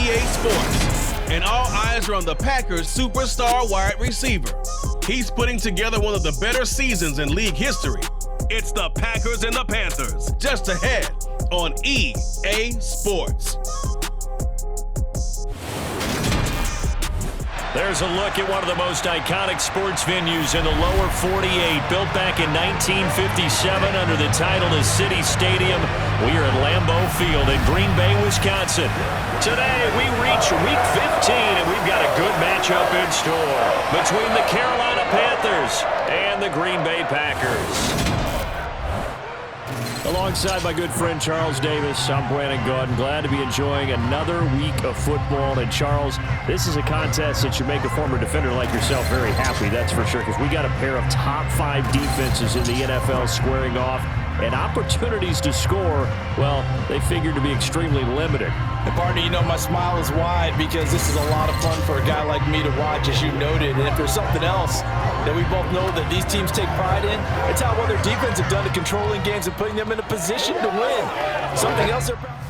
EA Sports. And all eyes are on the Packers' superstar wide receiver. He's putting together one of the better seasons in league history. It's the Packers and the Panthers, just ahead on EA Sports. There's a look at one of the most iconic sports venues in the lower 48, built back in 1957 under the title of City Stadium. We are at Lambeau Field in Green Bay, Wisconsin. Today, we reach Week 15, and we've got a good matchup in store between the Carolina Panthers and the Green Bay Packers. Alongside my good friend Charles Davis, I'm Brandon Gaudin. Glad to be enjoying another week of football. And Charles, this is a contest that should make a former defender like yourself very happy, that's for sure, because we got a pair of top 5 defenses in the NFL squaring off, and opportunities to score, well, they figure to be extremely limited. And partner, you know, my smile is wide because this is a lot of fun for a guy like me to watch, as you noted. And if there's something else that we both know that these teams take pride in, it's how well their defense have done at controlling games and putting them in a position to win. Something else they're proud of.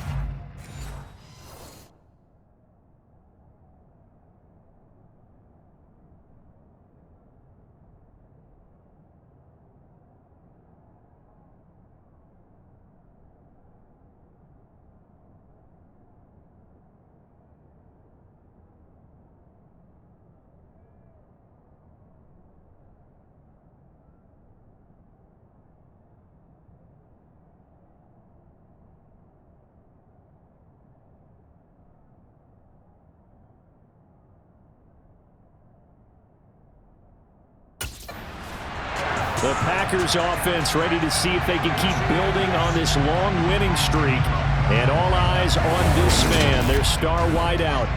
The Packers offense ready to see if they can keep building on this long winning streak. And all eyes on this man, their star wideout.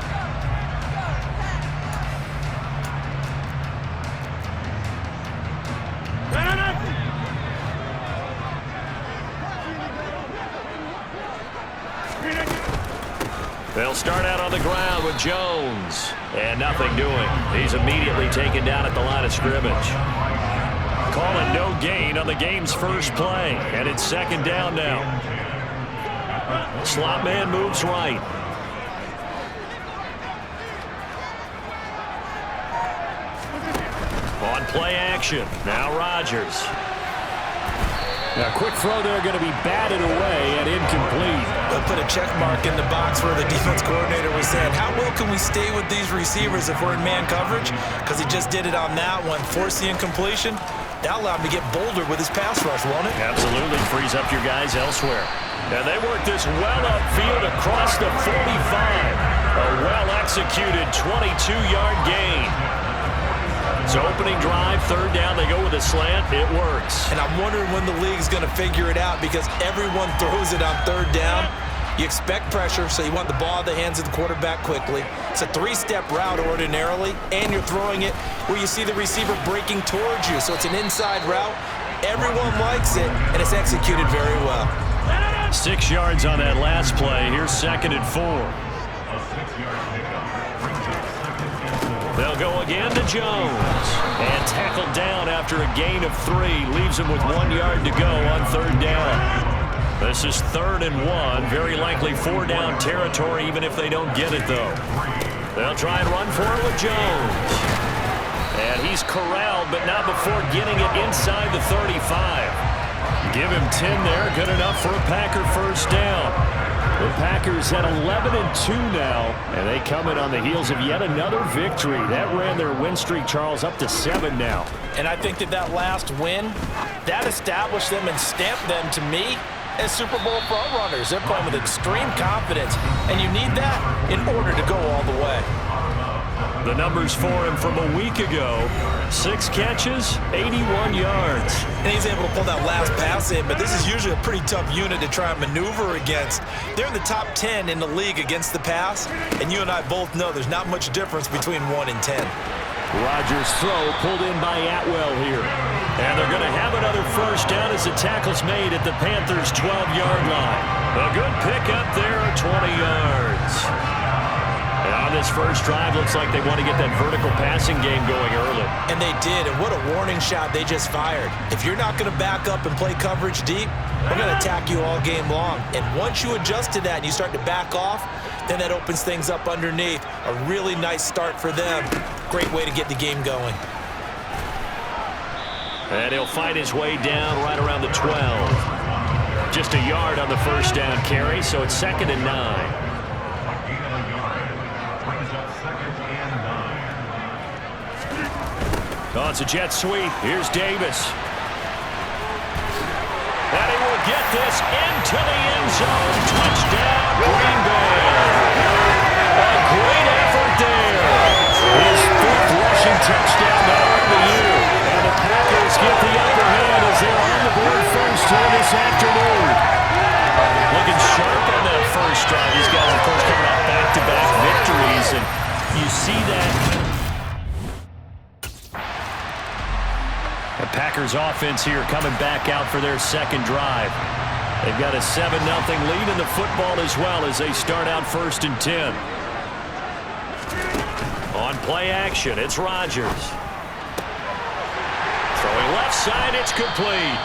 They'll start out on the ground with Jones. And nothing doing. He's immediately taken down at the line of scrimmage. Calling no gain on the game's first play. And it's second down now. Slot man moves right. On play action. Now Rodgers. Now, quick throw there, going to be batted away and incomplete. They'll put a check mark in the box where the defense coordinator was saying, how well can we stay with these receivers if we're in man coverage? Because he just did it on that one, force the incompletion. That allowed him to get bolder with his pass rush, won't it? Absolutely, frees up your guys elsewhere. And they work this well upfield across the 45. A well-executed 22-yard gain. So opening drive, third down, they go with a slant. It works. And I'm wondering when the league's going to figure it out because everyone throws it on third down. You expect pressure, so you want the ball in the hands of the quarterback quickly. It's a 3-step route ordinarily, and you're throwing it where you see the receiver breaking towards you. So it's an inside route. Everyone likes it, and it's executed very well. 6 yards on that last play. Here's 2nd and 4. They'll go again to Jones. And tackled down after a gain of 3. Leaves him with 1 yard to go on third down. This is 3rd and 1. Very likely 4 down territory, even if they don't get it, though. They'll try and run for it with Jones. And he's corralled, but not before getting it inside the 35. Give him 10 there. Good enough for a Packer first down. The Packers at 11-2 now, and they come in on the heels of yet another victory. That ran their win streak, Charles, up to 7 now. And I think that last win, that established them and stamped them, to me, as Super Bowl frontrunners. They're playing with extreme confidence, and you need that in order to go all the way. The numbers for him from a week ago: 6 catches, 81 yards. And he's able to pull that last pass in, but this is usually a pretty tough unit to try and maneuver against. They're in the top 10 in the league against the pass, and you and I both know there's not much difference between 1 and 10. Rodgers' throw pulled in by Atwell here. And they're going to have another first down as the tackle's made at the Panthers' 12-yard line. A good pickup there, 20 yards. And on this first drive, looks like they want to get that vertical passing game going early. And they did, and what a warning shot they just fired. If you're not going to back up and play coverage deep, we're going to attack you all game long. And once you adjust to that and you start to back off, and that opens things up underneath. A really nice start for them. Great way to get the game going. And he'll find his way down right around the 12. Just a yard on the first down carry, so it's 2nd and 9. Oh, it's a jet sweep. Here's Davis. And he will get this into the end zone. Touchdown, Green Bay. A great effort there. His 5th rushing touchdown now of the year. And the Packers get the upper hand as they're on the board first here this afternoon. Looking sharp on that first drive. These guys, of course, coming off back-to-back victories. And you see that. The Packers offense here coming back out for their second drive. They've got a 7-0 lead in the football as well as they start out 1st and 10. On play action, it's Rodgers. Throwing left side, it's complete.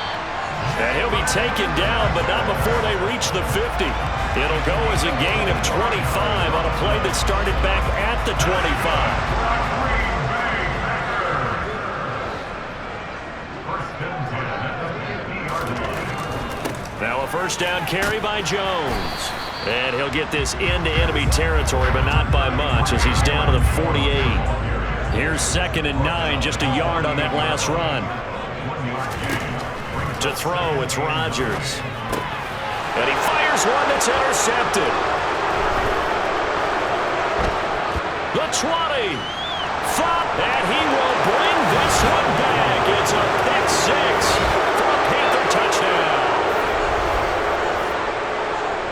And he'll be taken down, but not before they reach the 50. It'll go as a gain of 25 on a play that started back at the 25. Now a first down carry by Jones. And he'll get this into enemy territory, but not by much as he's down to the 48. Here's 2nd and 9, just a yard on that last run. To throw, it's Rodgers. And he fires one that's intercepted. The 20. And he will bring this one back. It's a pick 6 for a Panther touchdown.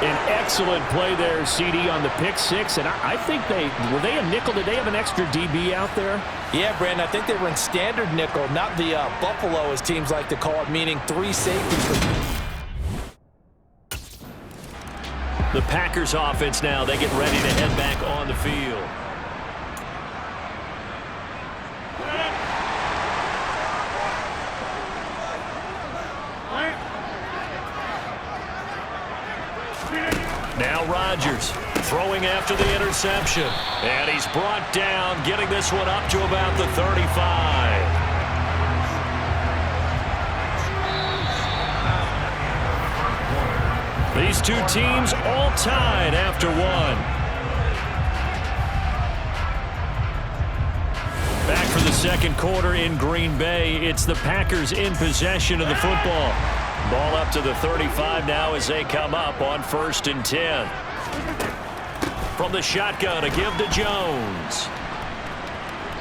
An excellent play there, CD, on the pick 6. And I think were they a nickel? Did they have an extra DB out there? Yeah, Brandon, I think they were in standard nickel, not the Buffalo, as teams like to call it, meaning 3 safeties. The Packers offense now, they get ready to head back on the field. Now Rodgers throwing after the interception. And he's brought down, getting this one up to about the 35. These two teams all tied after one. Back for the second quarter in Green Bay. It's the Packers in possession of the football. Ball up to the 35 now as they come up on 1st and 10. From the shotgun, a give to Jones.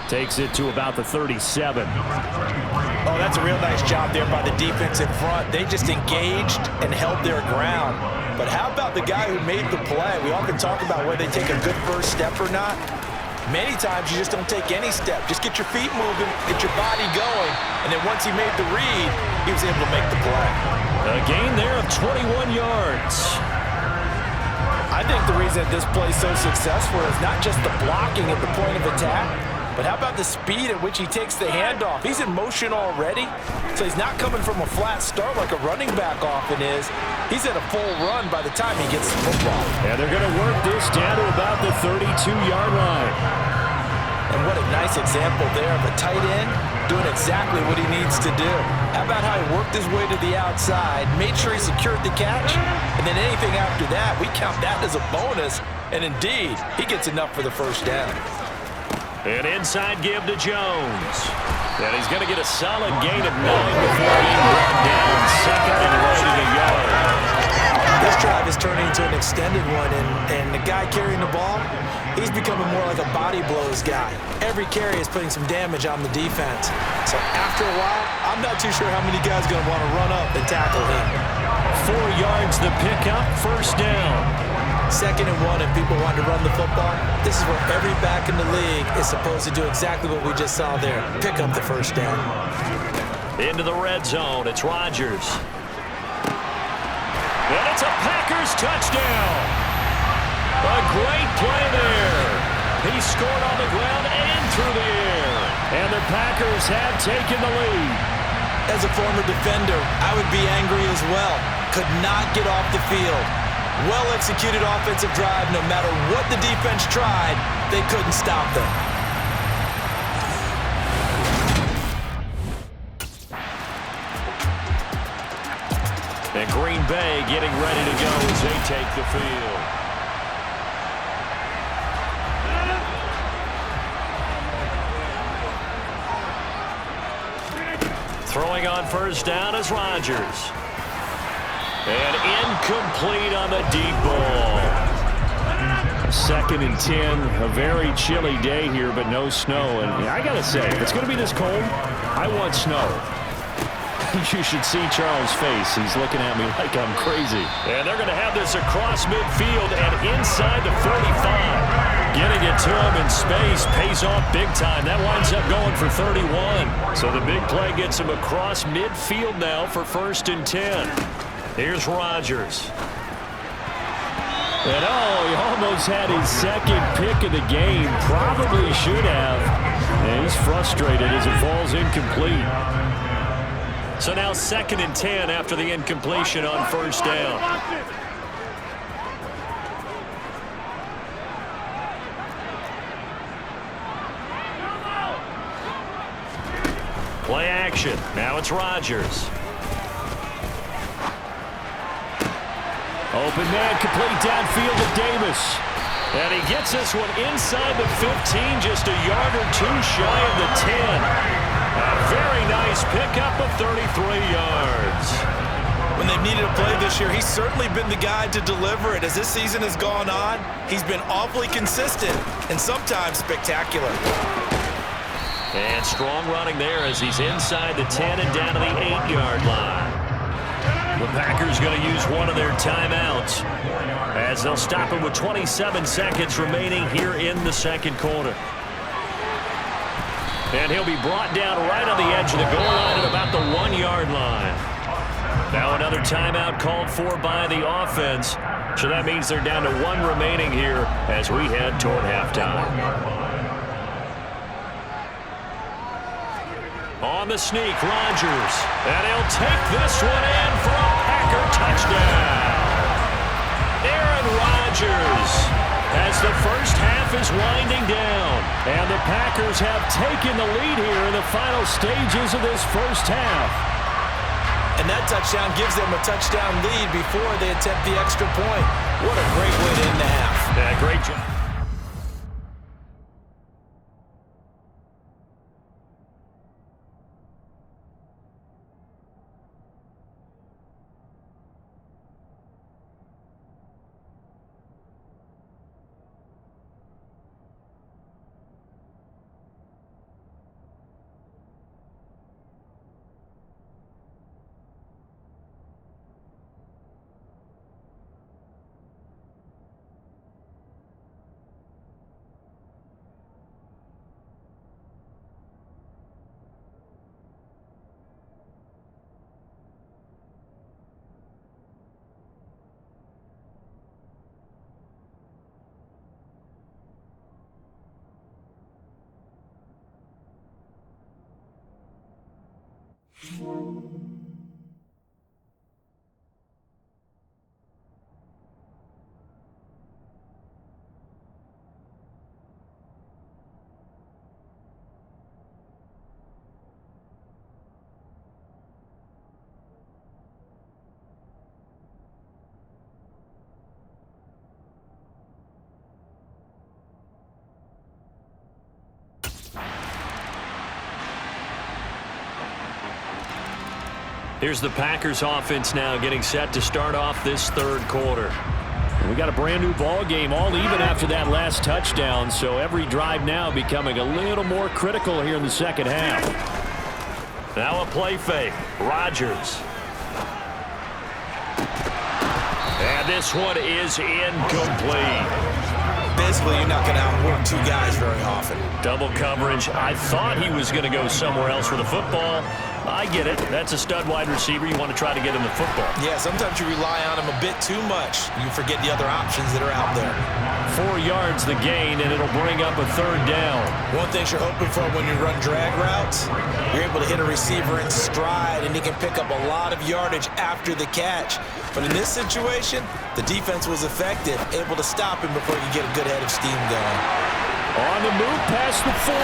Takes it to about the 37. Oh, that's a real nice job there by the defense in front. They just engaged and held their ground. But how about the guy who made the play? We often talk about whether they take a good first step or not. Many times you just don't take any step. Just get your feet moving, get your body going, and then once he made the read, he was able to make the play. A gain there of 21 yards. I think the reason that this play is so successful is not just the blocking at the point of attack, but how about the speed at which he takes the handoff? He's in motion already, so he's not coming from a flat start like a running back often is. He's at a full run by the time he gets the football. And they're going to work this down to about the 32-yard line. And what a nice example there of a tight end doing exactly what he needs to do. How about how he worked his way to the outside, made sure he secured the catch, and then anything after that, we count that as a bonus. And indeed, he gets enough for the first down. An inside give to Jones. And he's going to get a solid gain of 9 before being brought down. 2nd and rushing a yard. This drive is turning into an extended one, and the guy carrying the ball, he's becoming more like a body blows guy. Every carry is putting some damage on the defense. So after a while, I'm not too sure how many guys are going to want to run up and tackle him. 4 yards the pickup, first down. 2nd and 1, and people want to run the football. This is where every back in the league is supposed to do exactly what we just saw there. Pick up the first down. Into the red zone, it's Rodgers. And it's a Packers touchdown. A great play there. He scored on the ground and through the air. And the Packers have taken the lead. As a former defender, I would be angry as well. Could not get off the field. Well-executed offensive drive. No matter what the defense tried, they couldn't stop them. And Green Bay getting ready to go as they take the field. Throwing on first down is Rodgers. And incomplete on the deep ball. 2nd and 10, a very chilly day here, but no snow. And I got to say, if it's going to be this cold, I want snow. You should see Charles' face. He's looking at me like I'm crazy. And they're going to have this across midfield and inside the 45. Getting it to him in space pays off big time. That winds up going for 31. So the big play gets him across midfield now for 1st and 10. Here's Rodgers. And he almost had his 2nd pick of the game. Probably should have. And he's frustrated as it falls incomplete. So now 2nd and 10 after the incompletion on first down. Play action. Now it's Rodgers. Open man, complete downfield to Davis. And he gets this one inside the 15, just a yard or two shy of the 10. A very nice pickup of 33 yards. When they've needed a play this year, he's certainly been the guy to deliver it. As this season has gone on, he's been awfully consistent and sometimes spectacular. And strong running there as he's inside the 10 and down to the 8-yard line. The Packers going to use one of their timeouts as they'll stop him with 27 seconds remaining here in the 2nd quarter. And he'll be brought down right on the edge of the goal line at about the 1-yard line. Now another timeout called for by the offense. So that means they're down to 1 remaining here as we head toward halftime. On the sneak, Rodgers. And he'll take this one in for a Packer touchdown. Aaron Rodgers, as the first half is winding down. And the Packers have taken the lead here in the final stages of this first half. And that touchdown gives them a touchdown lead before they attempt the extra point. What a great way to end the half. Yeah, great job. Here's the Packers offense now getting set to start off this 3rd quarter. We got a brand new ball game, all even after that last touchdown, so every drive now becoming a little more critical here in the 2nd half. Now a play fake. Rodgers. And this one is incomplete. Basically, you're not going to outwork 2 guys very often. Double coverage. I thought he was going to go somewhere else with the football. I get it. That's a stud wide receiver. You want to try to get him the football. Yeah, sometimes you rely on him a bit too much. You forget the other options that are out there. 4 yards the gain, and it'll bring up a 3rd down. One thing you're hoping for when you run drag routes, you're able to hit a receiver in stride, and he can pick up a lot of yardage after the catch. But in this situation, the defense was effective, able to stop him before he could get a good head of steam going. On the move past the 40,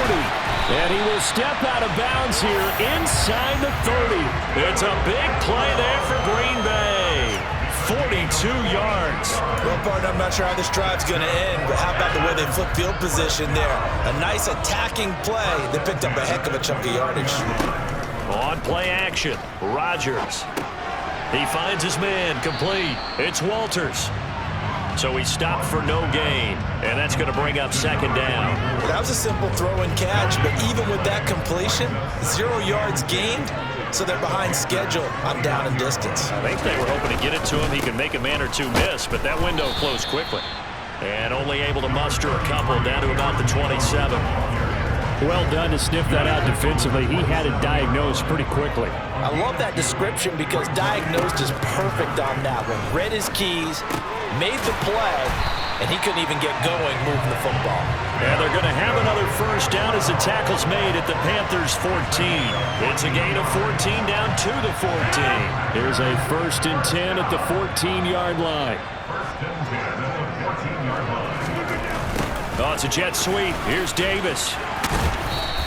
and he will step out of bounds here inside the 30. It's a big play there for Green Bay. 42 yards. Well, partner, I'm not sure how this drive's going to end, but how about the way they flip field position there? A nice attacking play that picked up a heck of a chunk of yardage. On play action, Rodgers. He finds his man, complete. It's Walters. So he stopped for no gain, and that's going to bring up 2nd down. That was a simple throw and catch, but even with that completion, 0 yards gained, so they're behind schedule on down and distance. I think they were hoping to get it to him. He could make a man or two miss, but that window closed quickly. And only able to muster a couple down to about the 27. Well done to sniff that out defensively. He had it diagnosed pretty quickly. I love that description because diagnosed is perfect on that one. Read his keys, made the play, and he couldn't even get going moving the football. And they're going to have another 1st down as the tackle's made at the Panthers' 14. It's a gain of 14 down to the 14. Here's a 1st and 10 at the 14-yard line. Oh, it's a jet sweep. Here's Davis.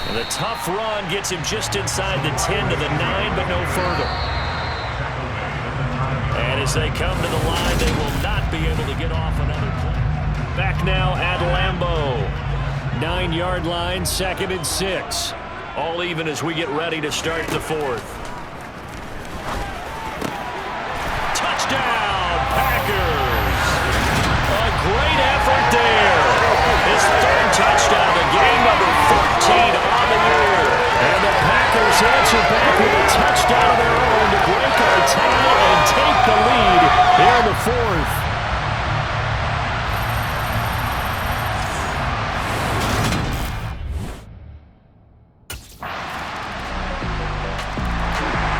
And the tough run gets him just inside the 10 to the 9, but no further. And as they come to the line, they will not be able to get off another play. Back now at Lambeau. 9-yard line, 2nd and 6. All even as we get ready to start the 4th. Touchdown, Packers! A great effort there. His 3rd touchdown, the game number 14 on the year. And the Packers answer back with a touchdown of their own to break our tie and take the lead here in the 4th.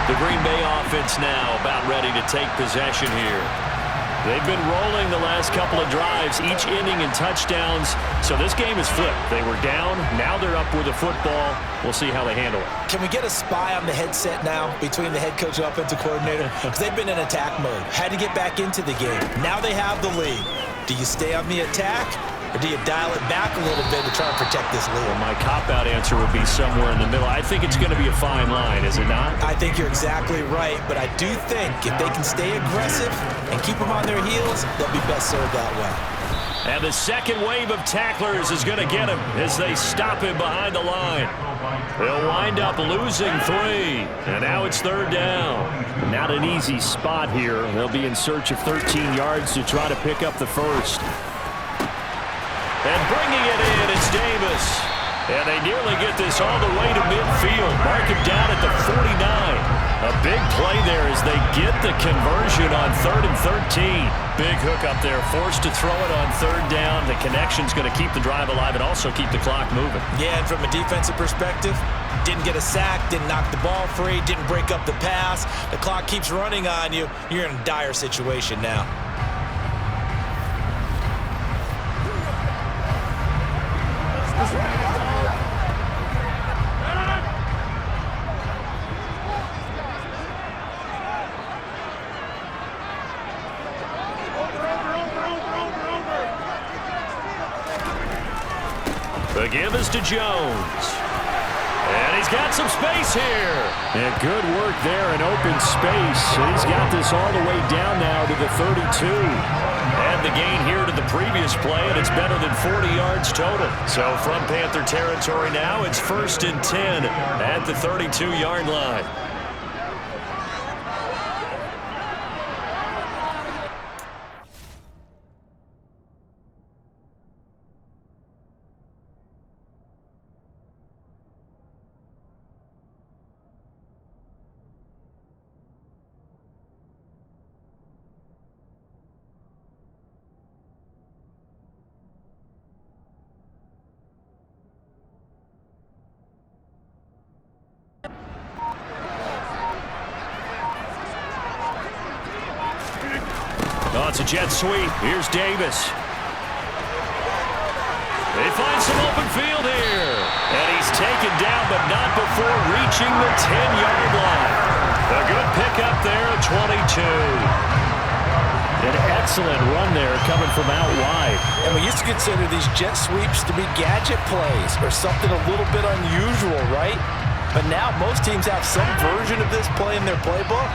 The Green Bay offense now about ready to take possession here. They've been rolling the last couple of drives, each ending in touchdowns. So this game is flipped. They were down. Now they're up with the football. We'll see how they handle it. Can we get a spy on the headset now between the head coach and offensive coordinator? Because they've been in attack mode. Had to get back into the game. Now they have the lead. Do you stay on the attack? Or do you dial it back a little bit to try and protect this lead? Well, my cop-out answer would be somewhere in the middle. I think it's going to be a fine line, is it not? I think you're exactly right, but I do think if they can stay aggressive and keep them on their heels, they'll be best served that way. And the second wave of tacklers is going to get him as they stop him behind the line. They'll wind up losing 3, and now it's 3rd down. Not an easy spot here. They'll be in search of 13 yards to try to pick up the 1st. And bringing it in, it's Davis. And they nearly get this all the way to midfield. Mark him down at the 49. A big play there as they get the conversion on 3rd and 13. Big hook up there, forced to throw it on 3rd down. The connection's going to keep the drive alive and also keep the clock moving. Yeah, and from a defensive perspective, didn't get a sack, didn't knock the ball free, didn't break up the pass. The clock keeps running on you. You're in a dire situation now. The give is to Jones. And he's got some space here. And good work there in open space. And he's got this all the way down now to the 32. And the gain here to the previous play, and it's better than 40 yards total. So from Panther territory now, it's 1st and 10 at the 32-yard line. Oh, it's a jet sweep. Here's Davis. field here. And he's taken down, but not before reaching the 10-yard line. A good pickup there at 22. An excellent run there coming from out wide. And we used to consider these jet sweeps to be gadget plays or something a little bit unusual, right? But now most teams have some version of this play in their playbook.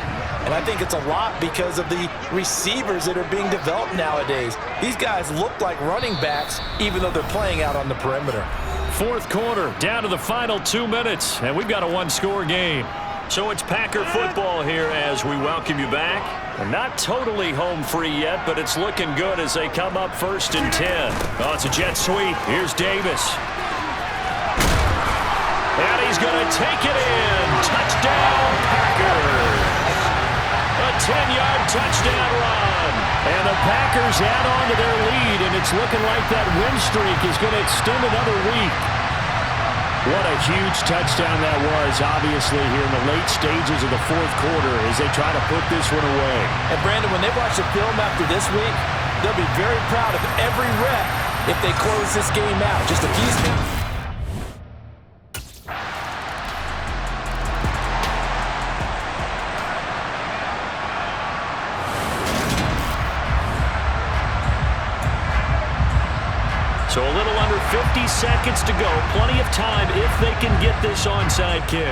And I think it's a lot because of the receivers that are being developed nowadays. These guys look like running backs even though they're playing out on the perimeter. Fourth quarter, down to the final 2 minutes, and we've got a one-score game. So it's Packer football here as we welcome you back. We're not totally home free yet, but it's looking good as they come up 1st and 10. Oh, it's a jet sweep. Here's Davis. And he's going to take it in. Touchdown, Packers. A 10-yard touchdown run. And the Packers add on to their lead, and it's looking like that win streak is going to extend another week. What a huge touchdown that was, obviously, here in the late stages of the fourth quarter as they try to put this one away. And, Brandon, when they watch the film after this week, they'll be very proud of every rep if they close this game out. Just a piece. So a little under 50 seconds to go. Plenty of time if they can get this onside kick.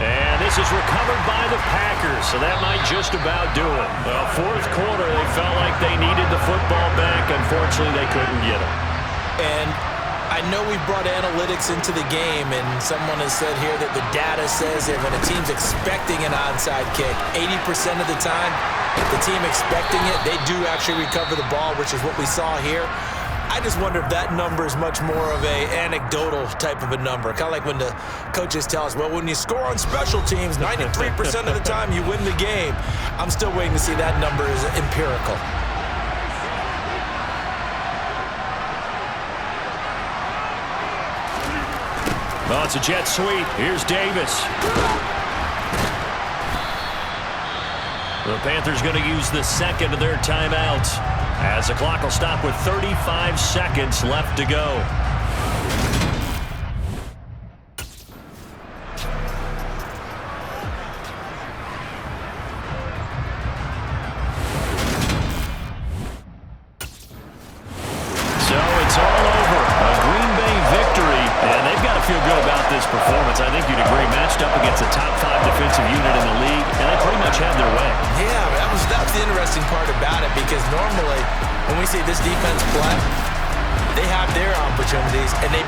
And this is recovered by the Packers, so that might just about do it. Well, fourth quarter, they felt like they needed the football back. Unfortunately, they couldn't get it. And I know we brought analytics into the game, and someone has said here that the data says that when a team's expecting an onside kick, 80% of the time, the team expecting it, they do actually recover the ball, which is what we saw here. I just wonder if that number is much more of a anecdotal type of a number. Kind of like when the coaches tell us, well, when you score on special teams, 93% of the time you win the game. I'm still waiting to see that number is empirical. Well, it's a jet sweep. Here's Davis. The Panthers going to use the second of their timeouts, as the clock will stop with 35 seconds left to go. So it's all over. A Green Bay victory, and they've got to feel good about this performance. I think you'd agree, matched up against a top 5 defensive unit in the league, and they pretty much had their way. Yeah, that's the interesting part about it, because normally when we see this defense play, they have their opportunities, and they